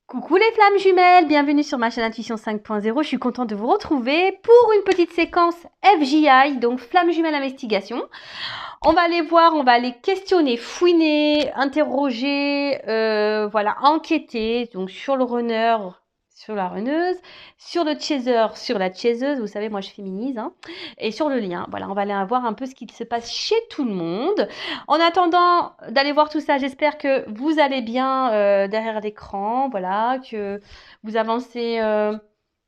Coucou les flammes jumelles, bienvenue sur ma chaîne Intuition 5.0. Je suis contente de vous retrouver pour une petite séquence FJI, donc flammes jumelles investigation. On va aller voir, on va aller questionner, fouiner, interroger, voilà, enquêter donc sur le runner, sur la runneuse, sur le chaser, sur la chaiseuse. Vous savez, moi je féminise, hein, et sur le lien. Voilà, on va aller voir un peu ce qui se passe chez tout le monde. En attendant d'aller voir tout ça, j'espère que vous allez bien derrière l'écran, voilà, que vous avancez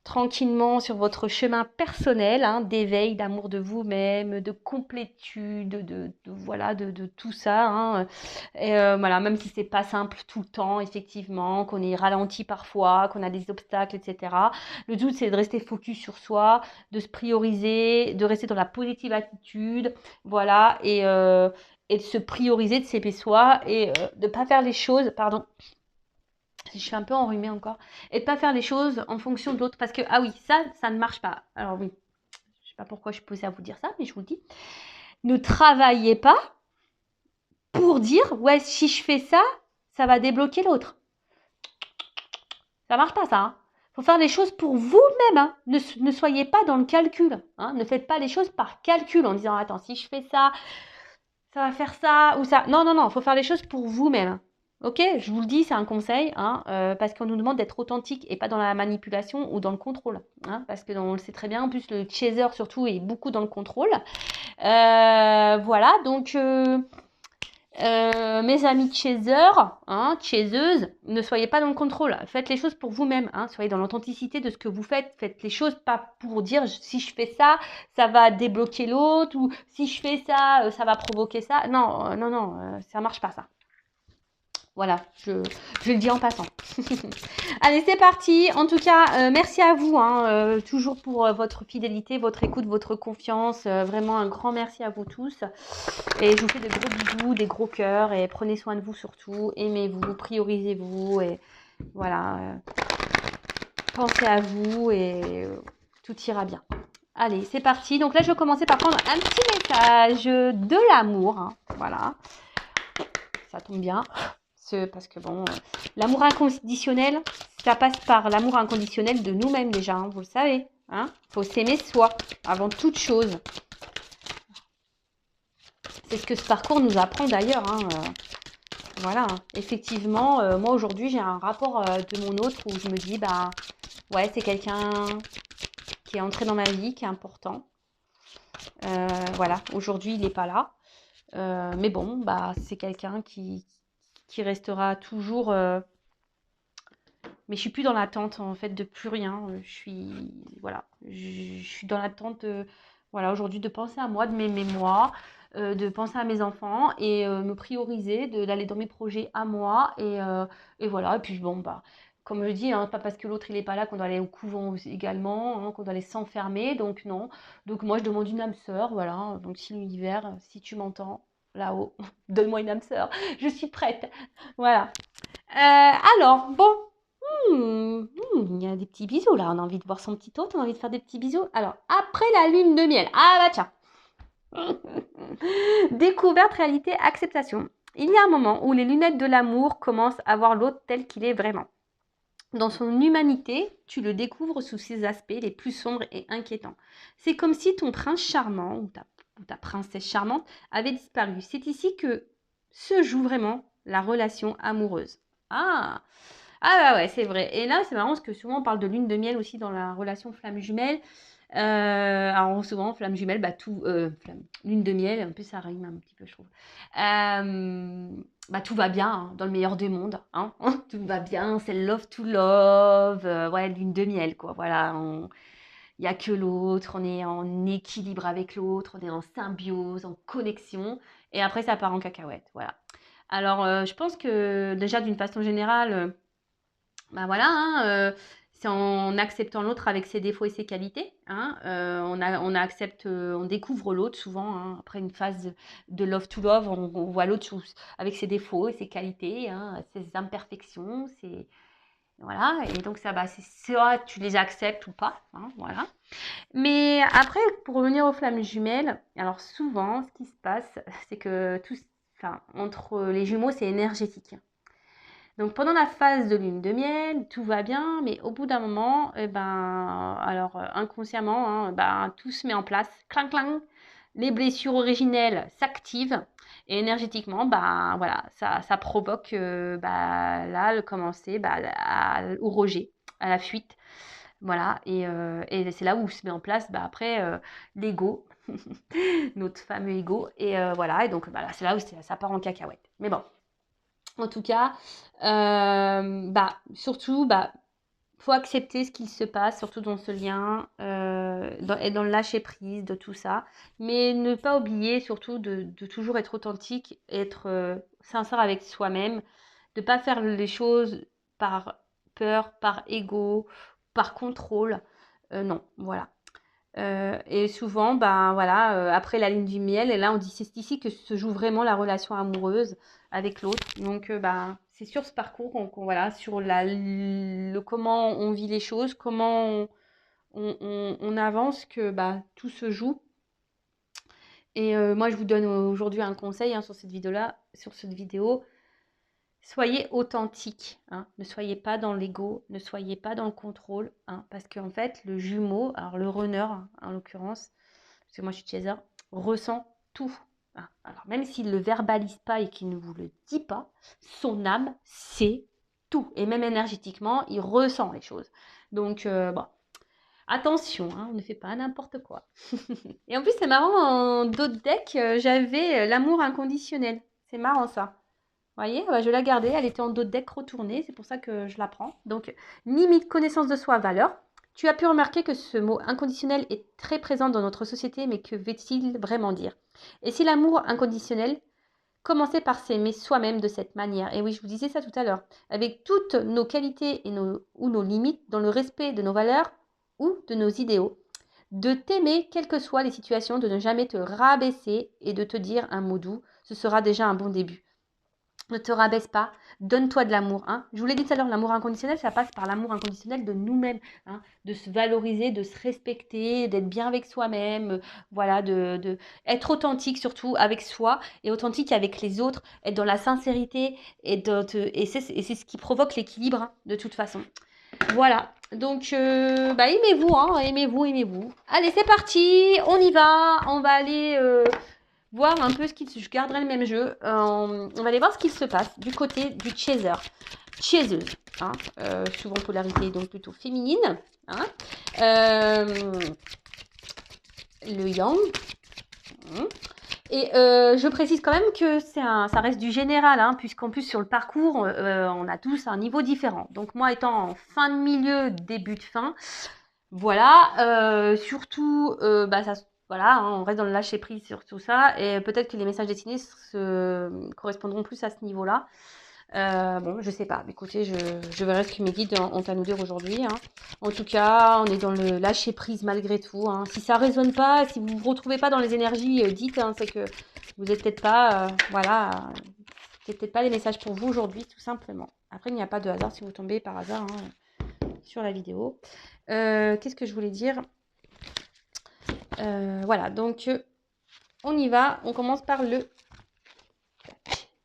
tranquillement sur votre chemin personnel, hein, d'éveil, d'amour de vous-même, de complétude, voilà, de tout ça. Hein. Et voilà, même si c'est pas simple tout le temps, effectivement, qu'on est ralenti parfois, qu'on a des obstacles, etc. Le tout, c'est de rester focus sur soi, de se prioriser, de rester dans la positive attitude, voilà, et de se prioriser, de s'aimer soi et de ne pas faire les choses, pardon, je suis un peu enrhumée encore, et de ne pas faire les choses en fonction de l'autre. Parce que, ah oui, ça ne marche pas. Alors oui, je ne sais pas pourquoi je suis posée à vous dire ça, mais je vous le dis. Ne travaillez pas pour dire, ouais, si je fais ça, ça va débloquer l'autre. Ça marche pas, ça. Hein. Faut faire les choses pour vous-même. Hein. Ne soyez pas dans le calcul. Hein. Ne faites pas les choses par calcul en disant, attends, si je fais ça, ça va faire ça ou ça. Non, non, non, il faut faire les choses pour vous-même. Ok, je vous le dis, c'est un conseil, hein, parce qu'on nous demande d'être authentique et pas dans la manipulation ou dans le contrôle. Hein, parce que on le sait très bien, en plus le chaser surtout est beaucoup dans le contrôle. Voilà, donc mes amis chasers, hein, chaseuses, ne soyez pas dans le contrôle. Faites les choses pour vous-même. Hein, soyez dans l'authenticité de ce que vous faites. Faites les choses pas pour dire si je fais ça, ça va débloquer l'autre ou si je fais ça, ça va provoquer ça. Non, non, non, ça marche pas ça. Voilà, je le dis en passant. Allez, c'est parti. En tout cas, merci à vous, hein, toujours pour votre fidélité, votre écoute, votre confiance. Vraiment un grand merci à vous tous. Et je vous fais de gros bisous, des gros cœurs. Et prenez soin de vous surtout. Aimez-vous, priorisez-vous. Et voilà, pensez à vous et tout ira bien. Allez, c'est parti. Donc là, je vais commencer par prendre un petit message de l'amour. Hein. Voilà, ça tombe bien. Parce que bon, l'amour inconditionnel, ça passe par l'amour inconditionnel de nous-mêmes déjà, hein, vous le savez. Hein, faut s'aimer soi avant toute chose. C'est ce que ce parcours nous apprend d'ailleurs. Hein, voilà, effectivement, moi aujourd'hui j'ai un rapport de mon autre où je me dis, bah ouais, c'est quelqu'un qui est entré dans ma vie, qui est important. Voilà, aujourd'hui il n'est pas là. Mais bon, bah c'est quelqu'un qui restera toujours... mais je suis plus dans l'attente en fait de plus rien. Je suis voilà, je suis dans l'attente voilà aujourd'hui de penser à moi, de m'aimer moi, de penser à mes enfants et me prioriser, d'aller dans mes projets à moi et voilà. Et puis bon bah comme je dis, hein, pas parce que l'autre il est pas là qu'on doit aller au couvent également, hein, qu'on doit aller s'enfermer. Donc non. Donc moi je demande une âme sœur, voilà. Donc si l'univers, si tu m'entends là-haut, donne-moi une âme sœur. Je suis prête. Voilà. Alors bon. Il y a des petits bisous là, on a envie de voir son petit hôte, on a envie de faire des petits bisous. Alors, après la lune de miel, ah bah tiens, découverte, réalité, acceptation. Il y a un moment où les lunettes de l'amour commencent à voir l'autre tel qu'il est vraiment. Dans son humanité, tu le découvres sous ses aspects les plus sombres et inquiétants. C'est comme si ton prince charmant ou ta princesse charmante avait disparu. C'est ici que se joue vraiment la relation amoureuse. Ah, ah bah ouais, c'est vrai. Et là, c'est marrant parce que souvent on parle de lune de miel aussi dans la relation flamme jumelle. Alors souvent, flamme jumelle, bah tout, lune de miel, en plus ça rime un petit peu, je trouve. Bah tout va bien hein, dans le meilleur des mondes. Hein. Tout va bien, c'est love to love. Ouais, lune de miel, quoi. Voilà, il n'y a que l'autre, on est en équilibre avec l'autre, on est en symbiose, en connexion. Et après, ça part en cacahuète. Voilà. Alors, je pense que déjà, d'une façon générale, bah voilà, hein, c'est en acceptant l'autre avec ses défauts et ses qualités. Hein, accepte, on découvre l'autre souvent. Hein, après une phase de love to love, on voit l'autre avec ses défauts et ses qualités, hein, ses imperfections, voilà. Et donc ça, bah, c'est soit tu les acceptes ou pas. Hein, voilà. Mais après, pour revenir aux flammes jumelles, alors souvent, ce qui se passe, c'est que entre les jumeaux, c'est énergétique. Donc pendant la phase de lune de miel, tout va bien, mais au bout d'un moment, alors inconsciemment, hein, tout se met en place, clang clang, les blessures originelles s'activent et énergétiquement, voilà, ça provoque là commencer au rejet, à la fuite, voilà, et c'est là où se met en place après l'ego, notre fameux ego, et voilà, et donc là, c'est là où ça part en cacahuète. Mais bon. En tout cas, surtout, faut accepter ce qu'il se passe, surtout dans ce lien, et dans le lâcher prise de tout ça. Mais ne pas oublier surtout de toujours être authentique, être sincère avec soi-même, de ne pas faire les choses par peur, par ego, par contrôle. Non, voilà. Et souvent, après la ligne du miel, et là on dit c'est ici que se joue vraiment la relation amoureuse avec l'autre. Donc, c'est sur ce parcours, voilà, sur comment on vit les choses, comment on avance, que tout se joue. Et moi, je vous donne aujourd'hui un conseil sur cette vidéo. Soyez authentique, hein. Ne soyez pas dans l'ego, ne soyez pas dans le contrôle, hein, parce qu'en fait, le jumeau, alors le runner en l'occurrence, parce que moi je suis chaser, ressent tout, hein. Alors même s'il ne le verbalise pas et qu'il ne vous le dit pas, son âme sait tout. Et même énergétiquement, il ressent les choses. Donc, attention, hein, on ne fait pas n'importe quoi. Et en plus, c'est marrant, en d'autres decks, j'avais l'amour inconditionnel. C'est marrant ça. Vous voyez, je l'ai gardée, elle était en dos de deck retournée, c'est pour ça que je la prends. Donc, limite, connaissance de soi, valeur. Tu as pu remarquer que ce mot inconditionnel est très présent dans notre société, mais que veut-il vraiment dire? Et si l'amour inconditionnel commençait par s'aimer soi-même de cette manière? Et oui, je vous disais ça tout à l'heure. Avec toutes nos qualités ou nos limites, dans le respect de nos valeurs ou de nos idéaux. De t'aimer, quelles que soient les situations, de ne jamais te rabaisser et de te dire un mot doux, ce sera déjà un bon début. Ne te rabaisse pas, donne-toi de l'amour, hein. Je vous l'ai dit tout à l'heure, l'amour inconditionnel, ça passe par l'amour inconditionnel de nous-mêmes, hein, de se valoriser, de se respecter, d'être bien avec soi-même, voilà, de être authentique surtout avec soi et authentique avec les autres, être dans la sincérité et c'est ce qui provoque l'équilibre, hein, de toute façon. Voilà, donc aimez-vous, hein, aimez-vous. Allez, c'est parti, on y va, on va aller voir un peu je garderai le même jeu. On va aller voir ce qu'il se passe du côté du chaser, chaiseuse, hein, souvent polarité donc plutôt féminine, hein, le yang. Et je précise quand même que ça reste du général, hein, puisqu'en plus sur le parcours, on a tous un niveau différent. Donc moi étant en fin de milieu, début de fin, voilà, surtout, voilà, hein, on reste dans le lâcher prise sur tout ça, et peut-être que les messages destinés correspondront plus à ce niveau-là. Bon, je sais pas. Écoutez, je verrai ce que mes guides ont à nous dire aujourd'hui, hein. En tout cas, on est dans le lâcher prise malgré tout, hein. Si ça résonne pas, si vous vous retrouvez pas dans les énergies dites, hein, c'est que vous n'êtes peut-être pas, voilà, c'est peut-être pas les messages pour vous aujourd'hui, tout simplement. Après, il n'y a pas de hasard si vous tombez par hasard, hein, sur la vidéo. Qu'est-ce que je voulais dire? Voilà, donc on y va. On commence par le...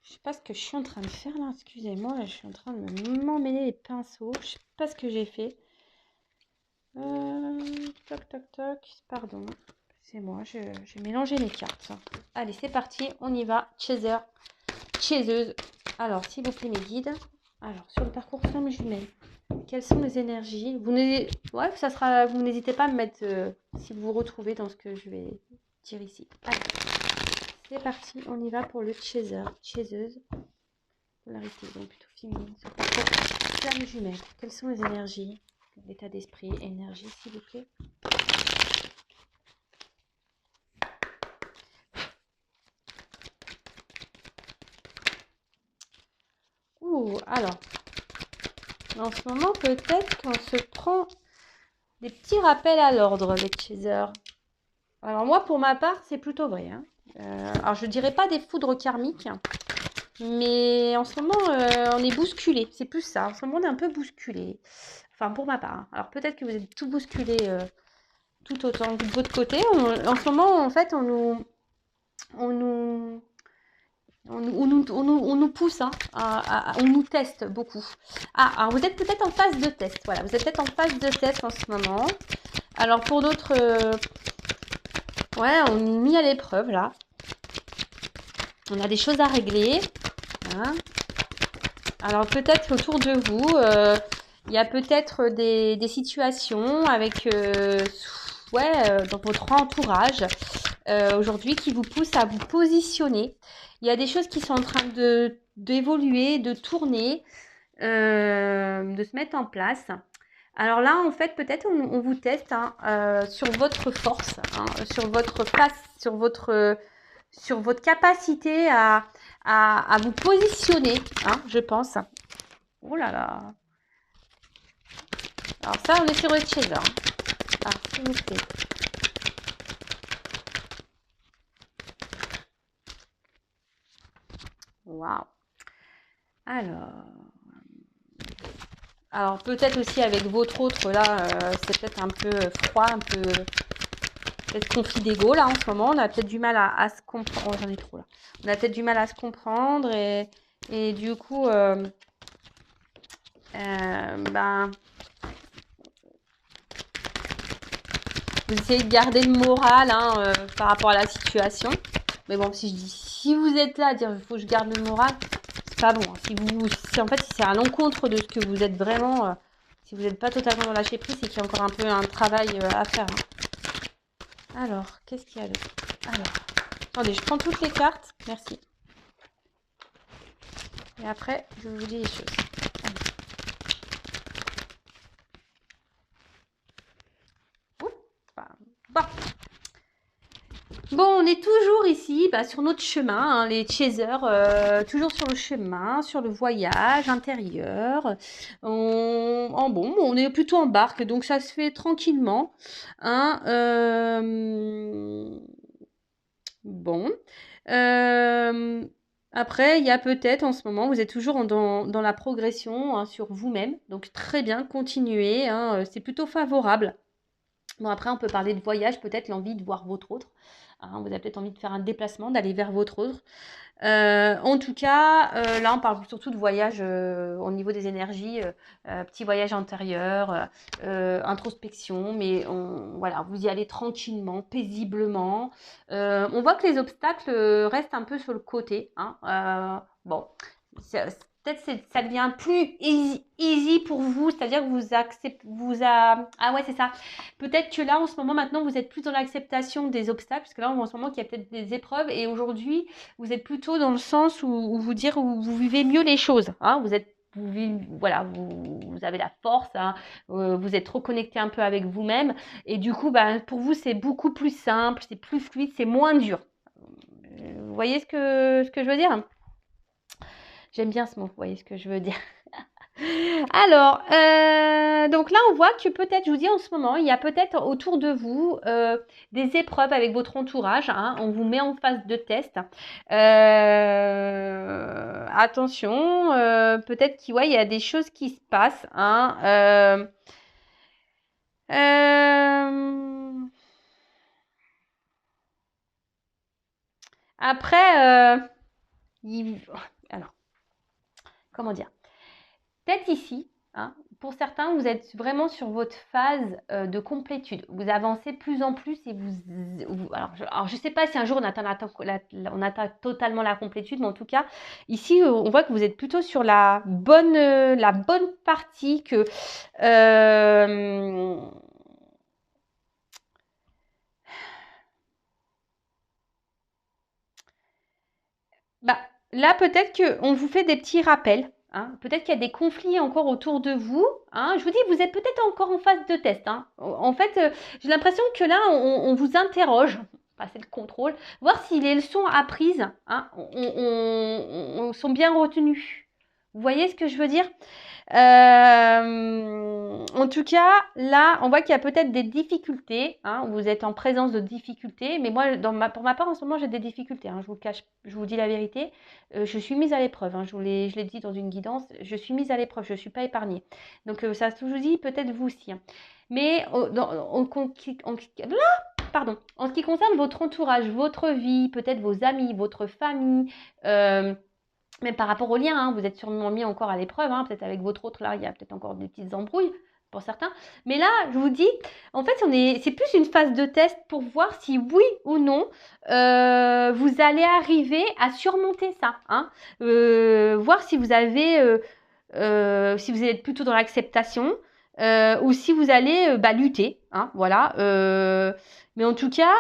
Je sais pas ce que je suis en train de faire là, excusez-moi, je suis en train de m'emmêler les pinceaux. Je sais pas ce que j'ai fait. Toc toc toc, pardon. C'est moi, j'ai mélangé les cartes. Allez, c'est parti, on y va. Chaser, chaiseuse. Alors, s'il vous plaît, mes guides. Alors, sur le parcours flamme jumelle, quelles sont les énergies? Vous n'hésitez pas à me mettre si vous vous retrouvez dans ce que je vais dire ici. Allez, c'est parti, on y va pour le chaser, chaiseuse. Polarité, donc plutôt féminine. Sur le parcours flamme jumelle, quelles sont les énergies? L'état d'esprit, énergie, s'il vous plaît. Alors, en ce moment, peut-être qu'on se prend des petits rappels à l'ordre, les chasers. Alors moi, pour ma part, c'est plutôt vrai, hein. Alors, je dirais pas des foudres karmiques, mais en ce moment, on est bousculé. C'est plus ça. En ce moment, on est un peu bousculé. Enfin, pour ma part, hein. Alors, peut-être que vous êtes tout bousculé tout autant de votre côté. En ce moment, en fait, on nous On nous pousse, hein, on nous teste beaucoup. Ah, alors vous êtes peut-être en phase de test. Voilà, vous êtes peut-être en phase de test en ce moment. Alors pour d'autres, ouais, on est mis à l'épreuve là. On a des choses à régler. Hein. Alors peut-être autour de vous, il y a peut-être des situations avec, dans votre entourage aujourd'hui qui vous poussent à vous positionner. Il y a des choses qui sont en train d'évoluer, de tourner, de se mettre en place. Alors là, en fait, peut-être on vous teste hein, sur votre force, hein, sur votre sur votre capacité à vous positionner, hein, je pense. Oh là là. Alors ça, on est sur le chaser. Alors, s'il vous plaît. Waouh. Alors peut-être aussi avec votre autre, là, c'est peut-être un peu froid, un peu peut-être conflit d'ego, là, en ce moment. On a peut-être du mal à se comprendre. Oh, j'en ai trop, là. On a peut-être du mal à se comprendre et du coup, ben, vous essayez de garder le moral hein, par rapport à la situation. Mais bon, si je dis, si vous êtes là à dire, il faut que je garde le moral, c'est pas bon. Si en fait, si c'est à l'encontre de ce que vous êtes vraiment, si vous n'êtes pas totalement dans lâcher prise, c'est qu'il y a encore un peu un travail à faire. Hein. Alors, qu'est-ce qu'il y a d'autre? Alors, attendez, je prends toutes les cartes. Merci. Et après, je vous dis les choses. Bon. Bon, on est toujours ici sur notre chemin, hein, les chasers, toujours sur le chemin, sur le voyage intérieur. On est plutôt en barque, donc ça se fait tranquillement. Hein, bon. Après, il y a peut-être en ce moment, vous êtes toujours dans la progression hein, sur vous-même. Donc très bien, continuez. Hein, c'est plutôt favorable. Bon, après, on peut parler de voyage, peut-être l'envie de voir votre autre. Hein, vous avez peut-être envie de faire un déplacement, d'aller vers votre autre. En tout cas, là, on parle surtout de voyage au niveau des énergies, petit voyage intérieur, introspection, mais voilà, vous y allez tranquillement, paisiblement. On voit que les obstacles restent un peu sur le côté. Hein, bon, peut-être ça devient plus easy pour vous, c'est-à-dire que vous acceptez, ah ouais c'est ça. Peut-être que là en ce moment maintenant vous êtes plus dans l'acceptation des obstacles, parce que là en ce moment il y a peut-être des épreuves et aujourd'hui vous êtes plutôt dans le sens où vous vivez mieux les choses. Hein, voilà, vous avez la force, hein, vous êtes reconnecté un peu avec vous-même et du coup pour vous c'est beaucoup plus simple, c'est plus fluide, c'est moins dur. Vous voyez ce que je veux dire? J'aime bien ce mot, vous voyez ce que je veux dire. Alors, donc là, on voit que peut-être, je vous dis en ce moment, il y a peut-être autour de vous des épreuves avec votre entourage. Hein, on vous met en phase de test. Attention, peut-être qu'il y a des choses qui se passent. Hein, après, alors, comment dire? Peut-être ici, hein, pour certains, vous êtes vraiment sur votre phase de complétude. Vous avancez plus en plus et alors je ne sais pas si un jour on atteint totalement la complétude, mais en tout cas, ici, on voit que vous êtes plutôt sur la bonne partie que... là, peut-être qu'on vous fait des petits rappels. Hein. Peut-être qu'il y a des conflits encore autour de vous. Hein. Je vous dis, vous êtes peut-être encore en phase de test. Hein. En fait, j'ai l'impression que là, on vous interroge, passer le contrôle, voir si les leçons apprises hein, sont bien retenues. Vous voyez ce que je veux dire? En tout cas, là, on voit qu'il y a peut-être des difficultés. Hein, vous êtes en présence de difficultés. Mais moi, pour ma part, en ce moment, j'ai des difficultés. Hein, je vous dis la vérité. Je suis mise à l'épreuve. Hein, je l'ai dit dans une guidance. Je suis mise à l'épreuve. Je ne suis pas épargnée. Donc, ça, je vous dis, peut-être vous aussi. Hein. Mais pardon, en ce qui concerne votre entourage, votre vie, peut-être vos amis, votre famille, même par rapport au lien, hein, vous êtes sûrement mis encore à l'épreuve, hein, peut-être avec votre autre, là, il y a peut-être encore des petites embrouilles pour certains. Mais là, je vous dis, en fait, c'est plus une phase de test pour voir si oui ou non, vous allez arriver à surmonter ça. Hein, voir si vous avez, si vous êtes plutôt dans l'acceptation ou si vous allez lutter. Hein, voilà. Mais en tout cas,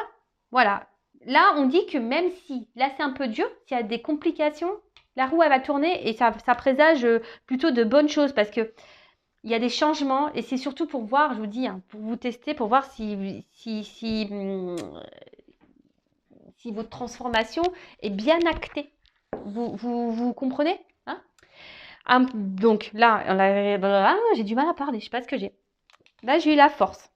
voilà. Là, on dit que même si, là c'est un peu dur, s'il y a des complications, la roue elle va tourner et ça présage plutôt de bonnes choses parce que il y a des changements et c'est surtout pour voir, je vous dis, hein, pour vous tester, pour voir si votre transformation est bien actée. Vous comprenez, hein? Donc là, j'ai du mal à parler, je sais pas ce que j'ai. Là, j'ai eu la force.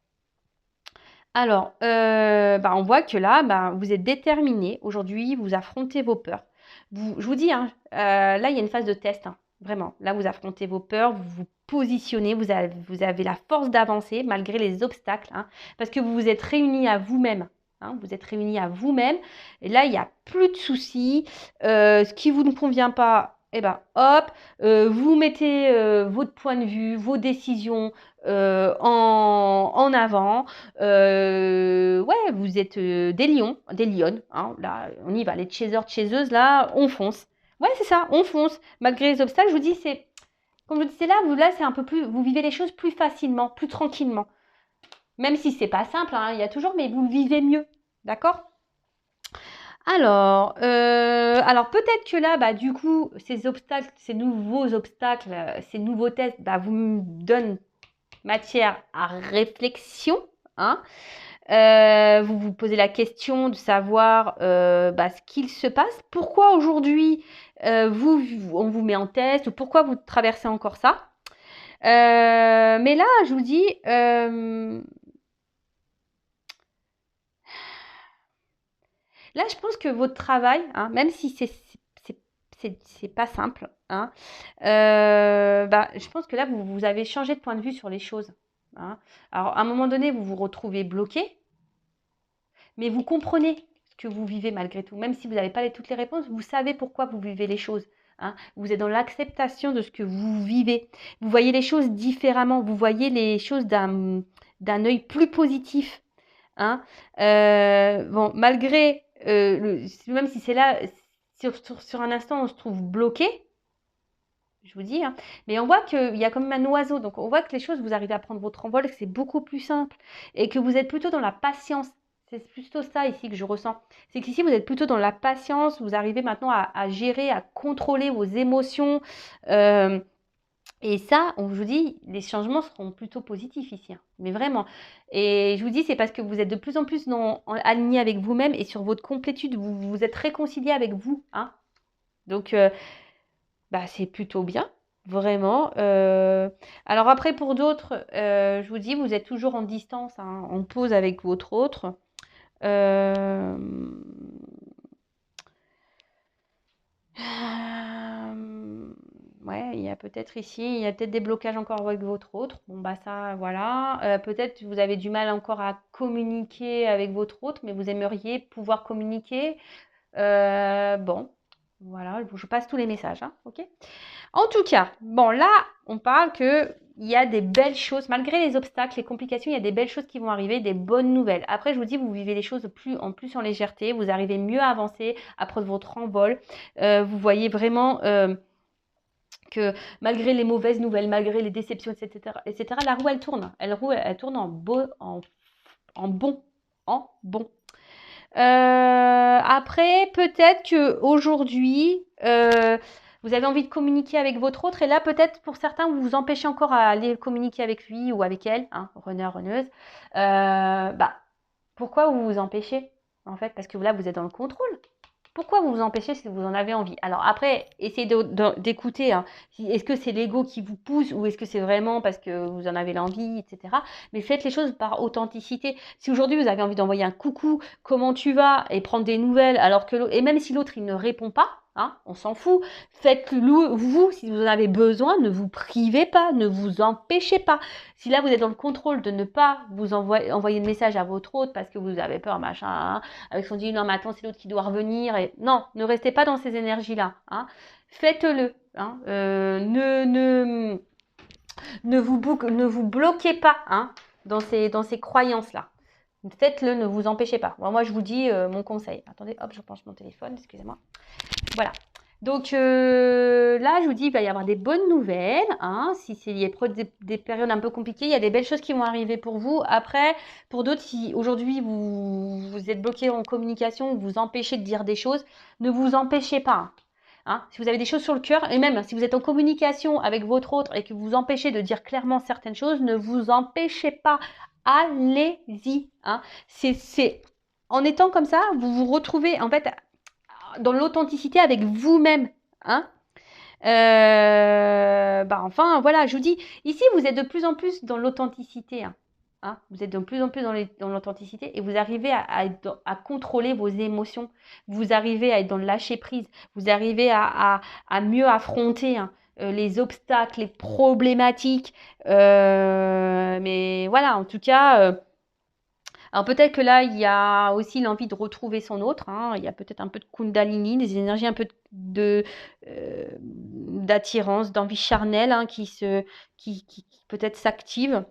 Alors, on voit que là, vous êtes déterminé. Aujourd'hui, vous affrontez vos peurs. Je vous dis, hein, là, il y a une phase de test. Hein, vraiment. Là, vous affrontez vos peurs, vous vous positionnez, vous avez la force d'avancer malgré les obstacles. Hein, parce que vous vous êtes réunis à vous-même. Hein, vous êtes réunis à vous-même. Et là, il n'y a plus de soucis. Ce qui vous ne convient pas, eh ben, hop, vous mettez votre point de vue, vos décisions en avant. Ouais, vous êtes des lions, des lionnes. Hein, là, on y va. Les chasers, chaseuses, là, on fonce. Ouais, c'est ça, on fonce. Malgré les obstacles, je vous dis, c'est comme je vous disais là, c'est un peu plus, vous vivez les choses plus facilement, plus tranquillement. Même si c'est pas simple, hein, il y a toujours, mais vous le vivez mieux. D'accord ? Alors peut-être que là, du coup, ces obstacles, ces nouveaux obstacles, ces nouveaux tests, vous me donnent matière à réflexion. Hein. Vous vous posez la question de savoir ce qu'il se passe. Pourquoi aujourd'hui on vous met en test ou pourquoi vous traversez encore ça. Mais là, je vous dis, là, je pense que votre travail, hein, même si c'est pas simple, hein, je pense que là, vous avez changé de point de vue sur les choses. Hein. Alors, à un moment donné, vous vous retrouvez bloqué, mais vous comprenez ce que vous vivez malgré tout. Même si vous n'avez pas toutes les réponses, vous savez pourquoi vous vivez les choses. Hein. Vous êtes dans l'acceptation de ce que vous vivez. Vous voyez les choses différemment. Vous voyez les choses d'un œil plus positif. Hein. Malgré, même si c'est là, sur un instant, on se trouve bloqué, je vous dis, hein, mais on voit qu'il y a quand même un oiseau, donc on voit que les choses, vous arrivez à prendre votre envol, que c'est beaucoup plus simple, et que vous êtes plutôt dans la patience. C'est plutôt ça ici que je ressens. C'est qu'ici, vous êtes plutôt dans la patience, vous arrivez maintenant à gérer, à contrôler vos émotions, et ça, on vous dit, les changements seront plutôt positifs ici, hein, mais vraiment. Et je vous dis, c'est parce que vous êtes de plus en plus aligné avec vous-même et sur votre complétude, vous êtes réconcilié avec vous. Hein. Donc, c'est plutôt bien, vraiment. Alors après, pour d'autres, je vous dis, vous êtes toujours en distance, hein, en pause avec votre autre. Ouais, il y a peut-être ici, il y a peut-être des blocages encore avec votre autre. Bon, ça, voilà. Peut-être vous avez du mal encore à communiquer avec votre autre, mais vous aimeriez pouvoir communiquer. Bon, voilà, je passe tous les messages, hein, ok ? En tout cas, bon, là, on parle qu'il y a des belles choses, malgré les obstacles, les complications, il y a des belles choses qui vont arriver, des bonnes nouvelles. Après, je vous dis, vous vivez les choses plus en légèreté, vous arrivez mieux à avancer, à prendre votre envol. Vous voyez vraiment que malgré les mauvaises nouvelles, malgré les déceptions, etc., la roue, elle tourne. Elle tourne en bon. Après, peut-être qu'aujourd'hui, vous avez envie de communiquer avec votre autre, et là, peut-être pour certains, vous vous empêchez encore à aller communiquer avec lui ou avec elle, hein, runner, runneuse. Pourquoi vous vous empêchez, en fait? Parce que là, vous êtes dans le contrôle. Pourquoi vous vous empêchez si vous en avez envie? Alors après, essayez d'écouter. Hein. Est-ce que c'est l'ego qui vous pousse ou est-ce que c'est vraiment parce que vous en avez l'envie, etc. Mais faites les choses par authenticité. Si aujourd'hui vous avez envie d'envoyer un coucou, comment tu vas, et prendre des nouvelles, alors que et même si l'autre il ne répond pas, Hein, on s'en fout. Faites-le vous si vous en avez besoin. Ne vous privez pas, ne vous empêchez pas. Si là vous êtes dans le contrôle de ne pas vous envoyer de message à votre autre parce que vous avez peur, machin, hein, avec son dit non, mais attends, c'est l'autre qui doit revenir. Et non, ne restez pas dans ces énergies-là. Hein. Faites-le. Hein. Ne vous bloquez pas hein, dans ces croyances-là. Faites-le, ne vous empêchez pas. Moi, je vous dis mon conseil. Attendez, hop, je repense mon téléphone, excusez-moi. Voilà. Donc là, je vous dis, il va y avoir des bonnes nouvelles. Hein. Si il y a des périodes un peu compliquées, il y a des belles choses qui vont arriver pour vous. Après, pour d'autres, si aujourd'hui vous êtes bloqué en communication, vous vous empêchez de dire des choses, ne vous empêchez pas. Hein. Si vous avez des choses sur le cœur, et même si vous êtes en communication avec votre autre et que vous vous empêchez de dire clairement certaines choses, ne vous empêchez pas. Allez-y. Hein. C'est en étant comme ça, vous vous retrouvez en fait dans l'authenticité avec vous-même. Hein. Enfin, voilà, je vous dis, ici, vous êtes de plus en plus dans l'authenticité. Hein. Hein. Vous êtes de plus en plus dans l'authenticité et vous arrivez à contrôler vos émotions. Vous arrivez à être dans le lâcher-prise. Vous arrivez à mieux affronter hein, les obstacles, les problématiques. Mais voilà, en tout cas... alors peut-être que là, il y a aussi l'envie de retrouver son autre. Hein. Il y a peut-être un peu de kundalini, des énergies un peu d'attirance, d'envie charnelle hein, qui peut-être s'active.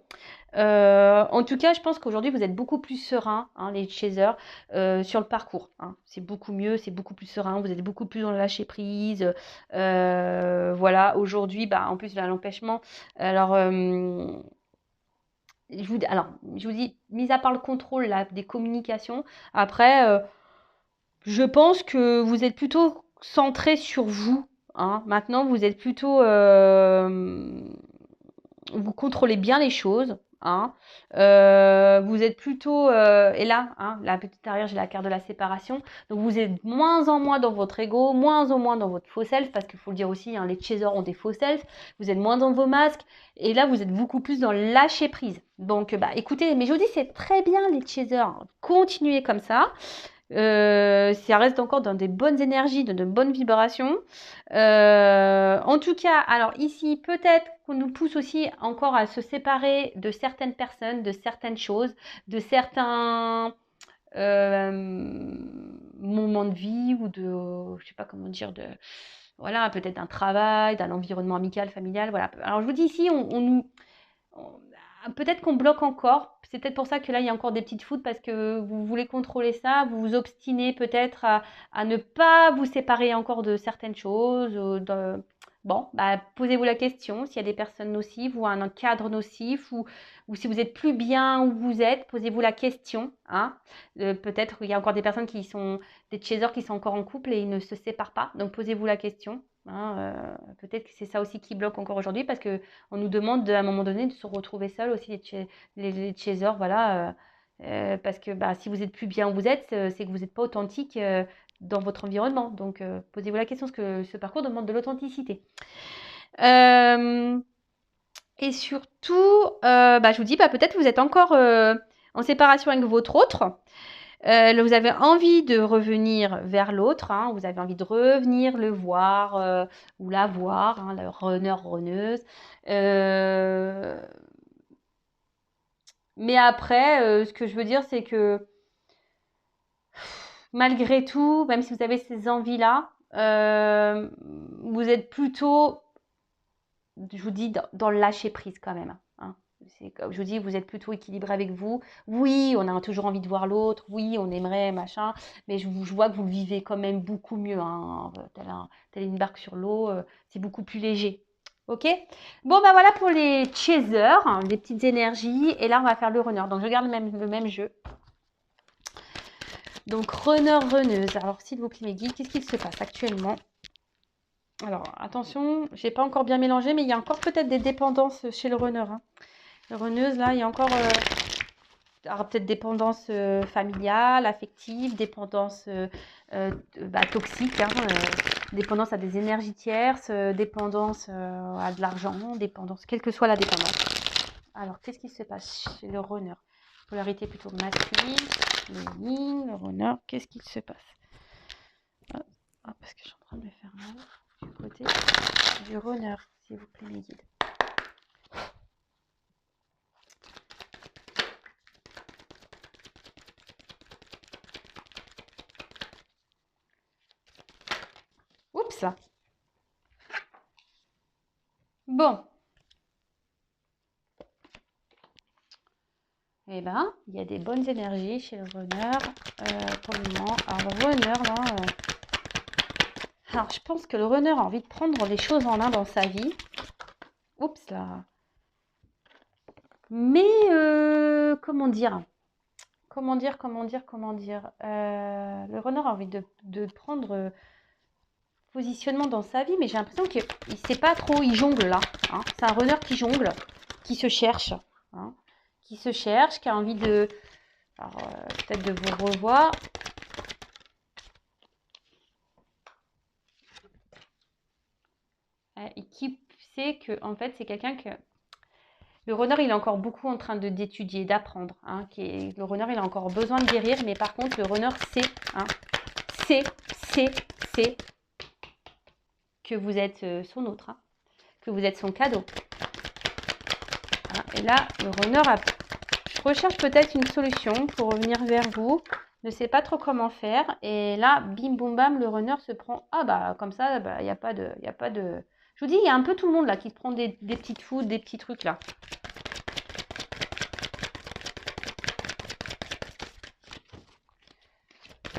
En tout cas, je pense qu'aujourd'hui, vous êtes beaucoup plus serein, hein, les chasers, sur le parcours. Hein. C'est beaucoup mieux, c'est beaucoup plus serein, vous êtes beaucoup plus dans le lâcher-prise. Voilà, aujourd'hui, en plus, là, l'empêchement. Alors... je vous dis, mis à part le contrôle là, des communications, après, je pense que vous êtes plutôt centré sur vous. Hein. Maintenant, vous êtes plutôt... vous contrôlez bien les choses. Hein. Vous êtes plutôt... et là, hein, la petite arrière, j'ai la carte de la séparation. Donc, vous êtes moins en moins dans votre ego, moins en moins dans votre faux self, parce qu'il faut le dire aussi, hein, les chasers ont des faux self. Vous êtes moins dans vos masques. Et là, vous êtes beaucoup plus dans le lâcher prise. Donc, écoutez, mais je vous dis, c'est très bien les chasers. Continuez comme ça. Ça reste encore dans des bonnes énergies, de bonnes vibrations. En tout cas, alors ici, peut-être qu'on nous pousse aussi encore à se séparer de certaines personnes, de certaines choses, de certains moments de vie ou de, je sais pas comment dire, voilà, peut-être d'un travail, d'un environnement amical, familial, voilà. Alors je vous dis ici, peut-être qu'on bloque encore. C'est peut-être pour ça que là, il y a encore des petites foudres parce que vous voulez contrôler ça. Vous vous obstinez peut-être à ne pas vous séparer encore de certaines choses. Bon, posez-vous la question s'il y a des personnes nocives ou un cadre nocif ou si vous êtes plus bien où vous êtes, posez-vous la question. Hein. Peut-être qu'il y a encore des personnes qui sont des chasers qui sont encore en couple et ils ne se séparent pas. Donc, posez-vous la question. Hein, peut-être que c'est ça aussi qui bloque encore aujourd'hui parce qu'on nous demande à un moment donné de se retrouver seul aussi les chasers, voilà, parce que si vous êtes plus bien où vous êtes, c'est que vous n'êtes pas authentique dans votre environnement. Donc posez-vous la question, parce que ce parcours demande de l'authenticité. Et surtout, je vous dis, peut-être vous êtes encore en séparation avec votre autre. Vous avez envie de revenir vers l'autre, hein, vous avez envie de revenir le voir ou la voir, hein, le runner, runneuse. Mais après, ce que je veux dire, c'est que malgré tout, même si vous avez ces envies-là, vous êtes plutôt, je vous dis, dans le lâcher-prise quand même. Hein. Comme je vous dis, vous êtes plutôt équilibré avec vous. Oui, on a toujours envie de voir l'autre. Oui, on aimerait, machin. Mais je vois que vous le vivez quand même beaucoup mieux. Hein. Telle une barque sur l'eau, c'est beaucoup plus léger. Ok. Bon, voilà pour les chasers, hein, les petites énergies. Et là, on va faire le runner. Donc, je garde le même jeu. Donc, runner, runneuse. Alors, s'il vous plaît, mes guides, qu'est-ce qu'il se passe actuellement? Alors, attention, je n'ai pas encore bien mélangé, mais il y a encore peut-être des dépendances chez le runner. Hein. Le runneuse, là, il y a encore peut-être dépendance familiale, affective, dépendance toxique, hein, dépendance à des énergies tierces, dépendance à de l'argent, dépendance, quelle que soit la dépendance. Alors, qu'est-ce qui se passe chez le runner? Polarité plutôt masculine, féminine, le runner, qu'est-ce qu'il se passe? Ah, parce que je suis en train de me faire mal du côté du runner, s'il vous plaît, mes guides. Oups. Bon. Eh ben, il y a des bonnes énergies chez le runner pour le moment. Alors, le runner, là... Alors, je pense que le runner a envie de prendre les choses en main dans sa vie. Oups, là. Mais, comment dire? Le runner a envie de prendre positionnement dans sa vie, mais j'ai l'impression qu'il ne sait pas trop, il jongle là. Hein. C'est un runner qui jongle, qui se cherche. Hein. Qui se cherche, qui a envie de... Alors, peut-être de vous revoir. Et qui sait que, en fait, c'est quelqu'un que... Le runner, il est encore beaucoup en train d'étudier, d'apprendre. Hein, le runner, il a encore besoin de guérir, mais par contre, le runner sait, hein, sait que vous êtes son autre, hein, que vous êtes son cadeau. Hein, et là, le runner recherche peut-être une solution pour revenir vers vous, ne sait pas trop comment faire. Et là, bim, boum, bam, le runner se prend... Ah bah, comme ça, il n'y a pas de... Je vous dis, il y a un peu tout le monde là qui se prend des petites foudres, des petits trucs là.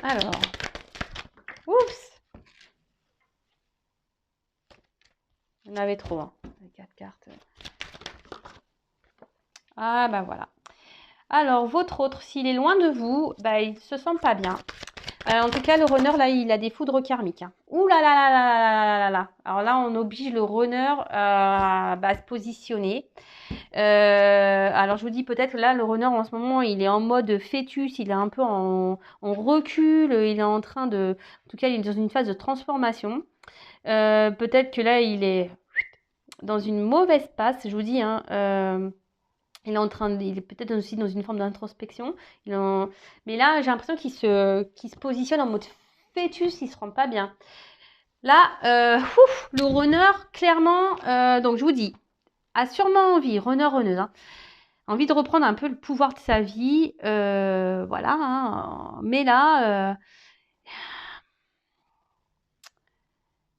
Alors, oups, il y en avait trop, hein, les 4 cartes. Ah bah voilà. Alors, votre autre, s'il est loin de vous, bah, il ne se sent pas bien. En tout cas, le runner, là, il a des foudres karmiques. Hein. Ouh là là là là là là là. Alors là, on oblige le runner à se positionner. Alors, je vous dis peut-être là, le runner, en ce moment, il est en mode fœtus. Il est un peu en recul. Il est en train de... En tout cas, il est dans une phase de transformation. Peut-être que là, il est dans une mauvaise passe. Je vous dis, hein... il est peut-être aussi dans une forme d'introspection. Mais là, j'ai l'impression qu'il se positionne en mode fœtus, il ne se rend pas bien. Là, le runner, clairement, donc je vous dis, a sûrement envie, runneuse, hein, envie de reprendre un peu le pouvoir de sa vie. Voilà. Hein, mais là,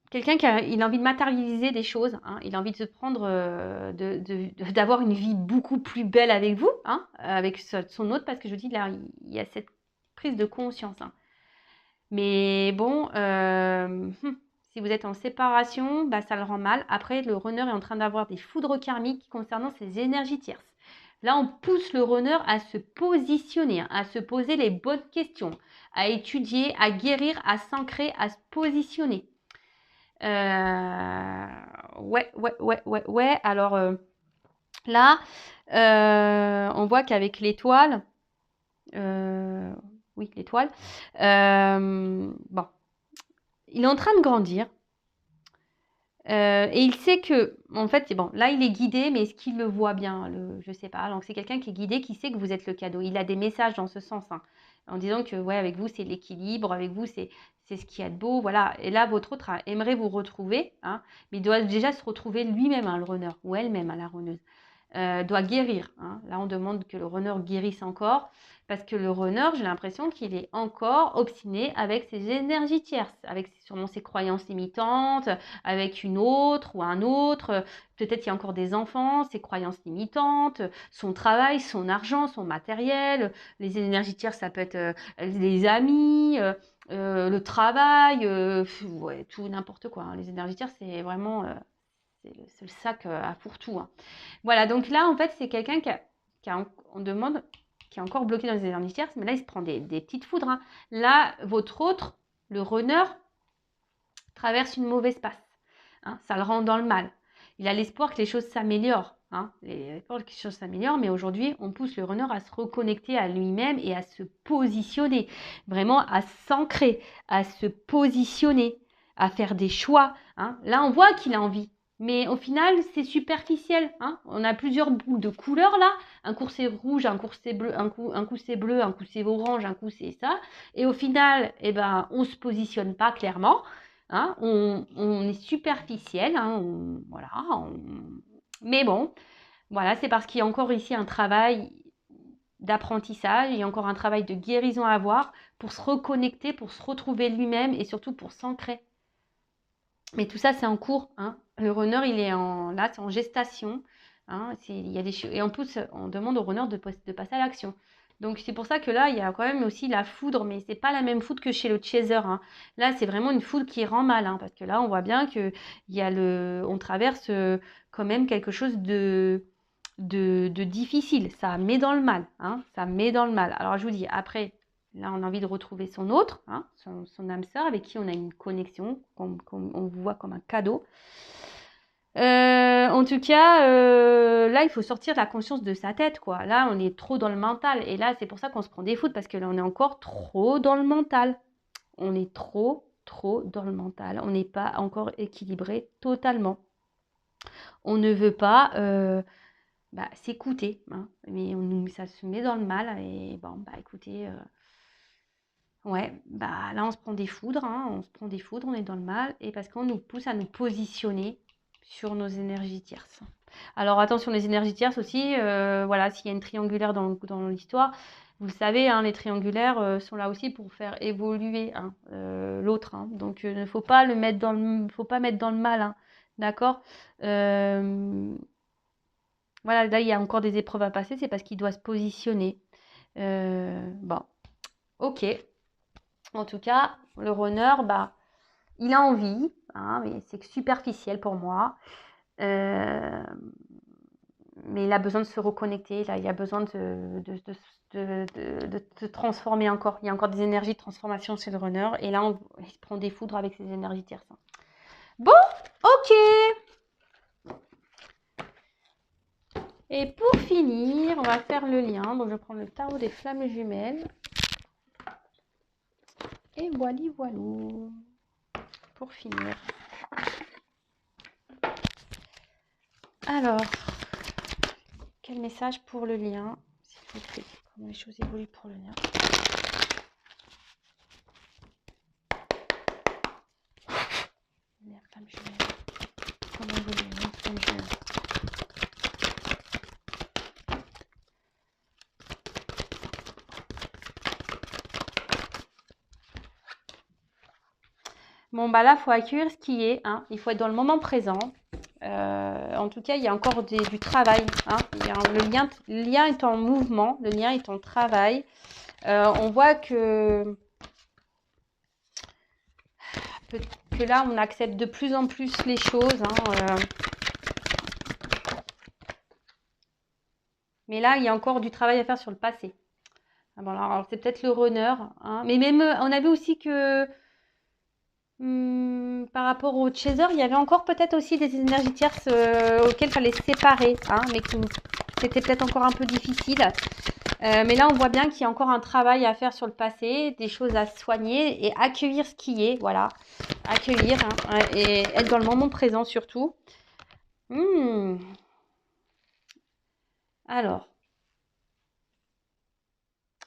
quelqu'un il a envie de matérialiser des choses, hein, il a envie de se prendre, d'avoir une vie beaucoup plus belle avec vous, hein, avec son autre, parce que je vous dis, là, il y a cette prise de conscience. Hein. Mais bon, si vous êtes en séparation, bah, ça le rend mal. Après, le runner est en train d'avoir des foudres karmiques concernant ses énergies tierces. Là, on pousse le runner à se positionner, hein, à se poser les bonnes questions, à étudier, à guérir, à s'ancrer, à se positionner. Ouais. Alors là, on voit qu'avec l'étoile, oui, l'étoile, bon, il est en train de grandir. Et il sait que, en fait, bon, là, il est guidé, mais est-ce qu'il le voit bien? Je ne sais pas. Donc, c'est quelqu'un qui est guidé, qui sait que vous êtes le cadeau. Il a des messages dans ce sens, hein, en disant que, ouais, avec vous, c'est l'équilibre, avec vous, c'est ce qu'il y a de beau, voilà. Et là, votre autre aimerait vous retrouver, hein, mais il doit déjà se retrouver lui-même, hein, le runner, ou elle-même, hein, la runneuse. Doit guérir. Hein. Là, on demande que le runner guérisse encore, parce que le runner, j'ai l'impression qu'il est encore obstiné avec ses énergies tierces, avec sûrement ses croyances limitantes, avec une autre ou un autre. Peut-être il y a encore des enfants, ses croyances limitantes, son travail, son argent, son matériel. Les énergies tierces, ça peut être les amis, le travail, ouais, tout n'importe quoi. Hein. Les énergies tierces, c'est vraiment... c'est le sac à fourre-tout. Hein. Voilà, donc là, en fait, c'est quelqu'un on demande, qui est encore bloqué dans les énergies tierces, mais là, il se prend des petites foudres. Hein. Là, votre autre, le runner, traverse une mauvaise passe. Hein, ça le rend dans le mal. Il a l'espoir que les choses s'améliorent. Hein, l'espoir que les choses s'améliorent, mais aujourd'hui, on pousse le runner à se reconnecter à lui-même et à se positionner. Vraiment à s'ancrer, à se positionner, à faire des choix. Hein. Là, on voit qu'il a envie. Mais au final, c'est superficiel. Hein. On a plusieurs boules de couleurs là. Un coup c'est rouge, un coup c'est bleu, un coup c'est bleu, un coup c'est orange, un coup c'est ça. Et au final, eh ben, on ne se positionne pas clairement. Hein. On est superficiel. Hein. Voilà. Mais bon, voilà, c'est parce qu'il y a encore ici un travail d'apprentissage, il y a encore un travail de guérison à avoir pour se reconnecter, pour se retrouver lui-même et surtout pour s'ancrer. Mais tout ça, c'est en cours. Hein. Le runner, il est là, c'est en gestation. Hein. Il y a des et en plus, on demande au runner de passer à l'action. Donc, c'est pour ça que là, il y a quand même aussi la foudre, mais c'est pas la même foudre que chez le chaser. Hein. Là, c'est vraiment une foudre qui rend mal, hein, parce que là, on voit bien que on traverse quand même quelque chose de difficile. Ça met dans le mal. Hein. Ça met dans le mal. Alors, je vous dis, après, là, on a envie de retrouver son autre, hein, son âme sœur, avec qui on a une connexion, on vous voit comme un cadeau. En tout cas, là, il faut sortir de la conscience de sa tête, quoi. Là, on est trop dans le mental. Et là, c'est pour ça qu'on se prend des foudres, parce que là, on est encore trop dans le mental. On est trop dans le mental. On n'est pas encore équilibré totalement. On ne veut pas s'écouter, hein, mais ça se met dans le mal. Et bon, écoutez... Ouais, là on se prend des foudres, hein, on est dans le mal, et parce qu'on nous pousse à nous positionner sur nos énergies tierces. Alors attention, les énergies tierces aussi, voilà, s'il y a une triangulaire dans l'histoire, vous le savez, hein, les triangulaires sont là aussi pour faire évoluer hein, l'autre. Hein, donc il ne faut pas mettre dans le mal, hein, d'accord. Voilà, là il y a encore des épreuves à passer, c'est parce qu'il doit se positionner. Bon, ok. En tout cas, le runner, il a envie, hein, mais c'est superficiel pour moi. Mais il a besoin de se reconnecter, là, il a besoin de se transformer encore. Il y a encore des énergies de transformation chez le runner. Et là, il se prend des foudres avec ses énergies tierces. Bon, ok. Et pour finir, on va faire le lien. Donc, je vais prendre le tarot des flammes jumelles. Et voilà. Pour finir. Alors, quel message pour le lien, s'il vous plaît? Comment les choses évoluent pour le lien? La flamme jumelle. Comment évolue la flamme jumelle? Bon, là, il faut accueillir ce qui est. Hein. Il faut être dans le moment présent. En tout cas, il y a encore du travail. Hein. Le lien est en mouvement. Le lien est en travail. On voit que là, on accepte de plus en plus les choses. Hein. Mais là, il y a encore du travail à faire sur le passé. Bon, alors c'est peut-être le runner. Hein. Mais même, on a vu aussi que... par rapport au chaser, il y avait encore peut-être aussi des énergies tierces auxquelles il fallait se séparer, hein, mais c'était peut-être encore un peu difficile. Mais là, on voit bien qu'il y a encore un travail à faire sur le passé, des choses à soigner et accueillir ce qui est, voilà. Accueillir hein, et être dans le moment présent surtout. Alors,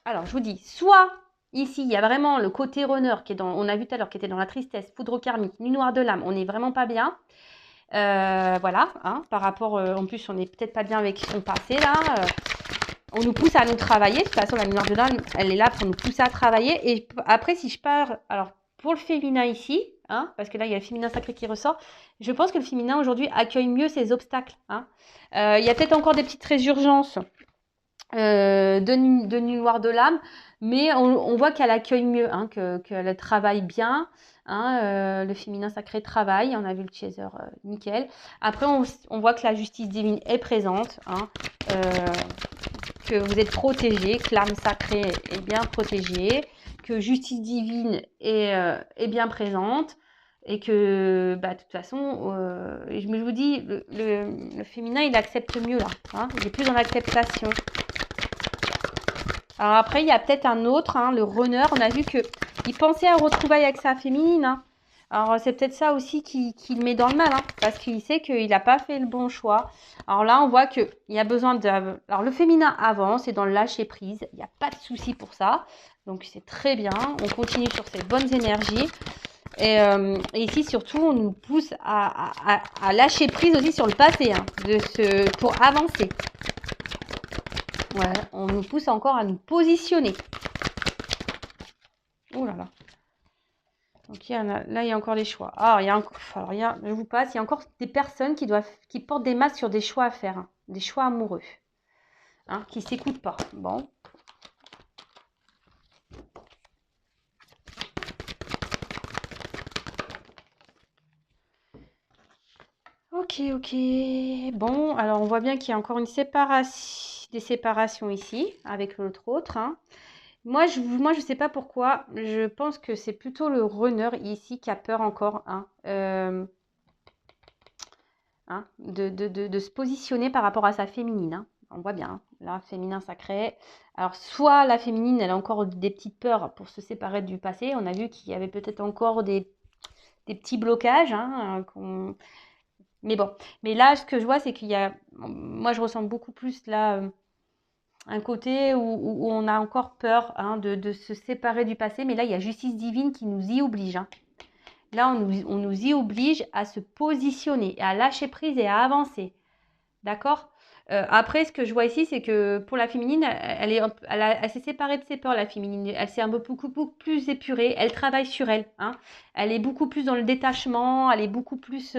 je vous dis, soit... Ici, il y a vraiment le côté runner qui est on a vu tout à l'heure, qui était dans la tristesse, foudre karmique, nuit noire de l'âme. On n'est vraiment pas bien. Voilà, hein, par rapport, en plus, on n'est peut-être pas bien avec son passé là. On nous pousse à nous travailler. De toute façon, la nuit noire de l'âme, elle est là pour nous pousser à travailler. Et après, si je pars, alors pour le féminin ici, hein, parce que là, il y a le féminin sacré qui ressort. Je pense que le féminin aujourd'hui accueille mieux ses obstacles. Hein. Il y a peut-être encore des petites résurgences de nuit noire de l'âme. Mais on voit qu'elle accueille mieux, hein, qu'elle travaille bien. Hein, le féminin sacré travaille. On a vu le chaser, nickel. Après, on voit que la justice divine est présente. Hein, que vous êtes protégé, que l'âme sacrée est bien protégée, que justice divine est bien présente. Et que, de toute façon, je vous dis, le féminin, il accepte mieux là. Hein, il est plus dans l'acceptation. Alors après, il y a peut-être un autre, hein, le runner. On a vu qu'il pensait à retrouvailles avec sa féminine. Hein. Alors, c'est peut-être ça aussi qui le met dans le mal, hein, parce qu'il sait qu'il n'a pas fait le bon choix. Alors là, on voit qu'il y a besoin de... Alors, le féminin avance et dans le lâcher-prise, il n'y a pas de souci pour ça. Donc, c'est très bien. On continue sur ces bonnes énergies. Et ici, surtout, on nous pousse à lâcher prise aussi sur le passé, hein, pour avancer. Ouais, on nous pousse encore à nous positionner. Oh là là. Donc là, il y a encore des choix. Ah, je vous passe, il y a encore des personnes qui portent des masques sur des choix à faire, hein, des choix amoureux, hein, qui ne s'écoutent pas. Bon. Ok, ok. Bon, alors on voit bien qu'il y a encore des séparations ici avec l'autre, hein. Moi, je sais pas pourquoi. Je pense que c'est plutôt le runner ici qui a peur encore, hein, de se positionner par rapport à sa féminine, hein. On voit bien, hein, là, féminin sacré. Alors, soit la féminine, elle a encore des petites peurs pour se séparer du passé. On a vu qu'il y avait peut-être encore des petits blocages, hein, mais bon. Mais là, ce que je vois, c'est qu'il y a... Moi, je ressens beaucoup plus là... un côté où on a encore peur, hein, de se séparer du passé, mais là, il y a justice divine qui nous y oblige, hein. Là, on nous y oblige à se positionner, à lâcher prise et à avancer. D'accord? Après, ce que je vois ici, c'est que pour la féminine, elle s'est séparée de ses peurs, la féminine. Elle s'est un peu beaucoup plus épurée. Elle travaille sur elle, hein. Elle est beaucoup plus dans le détachement. Elle est beaucoup plus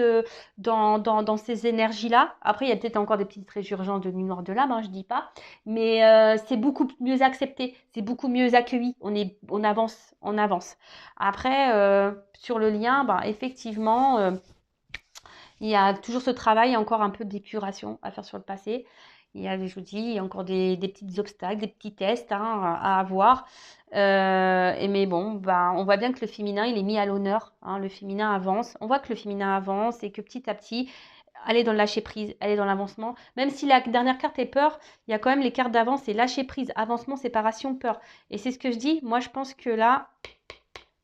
dans ces énergies-là. Après, il y a peut-être encore des petites résurgences de nuit noire de l'âme, hein, je dis pas. Mais c'est beaucoup mieux accepté. C'est beaucoup mieux accueilli. On avance, on avance. Après, sur le lien, ben, effectivement... il y a toujours ce travail, encore un peu d'épuration à faire sur le passé. Il y a, je vous dis, il y a encore des petits obstacles, des petits tests, hein, à avoir. Mais bon, bah, on voit bien que le féminin, il est mis à l'honneur, hein, le féminin avance. On voit que le féminin avance et que petit à petit, elle est dans le lâcher prise, elle est dans l'avancement. Même si la dernière carte est peur, il y a quand même les cartes d'avance, c'est lâcher prise, avancement, séparation, peur. Et c'est ce que je dis. Moi, je pense que là,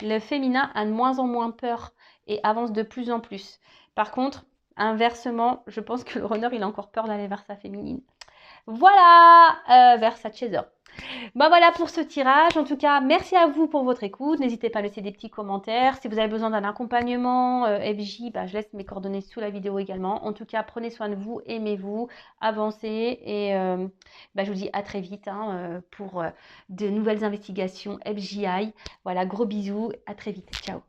le féminin a de moins en moins peur et avance de plus en plus. Par contre, inversement, je pense que le runner, il a encore peur d'aller vers sa féminine. Voilà, vers sa chaser. Bon, voilà pour ce tirage. En tout cas, merci à vous pour votre écoute. N'hésitez pas à laisser des petits commentaires. Si vous avez besoin d'un accompagnement FJ, bah, je laisse mes coordonnées sous la vidéo également. En tout cas, prenez soin de vous, aimez-vous, avancez. Et bah, je vous dis à très vite, hein, pour de nouvelles investigations FJI. Voilà, gros bisous. À très vite. Ciao.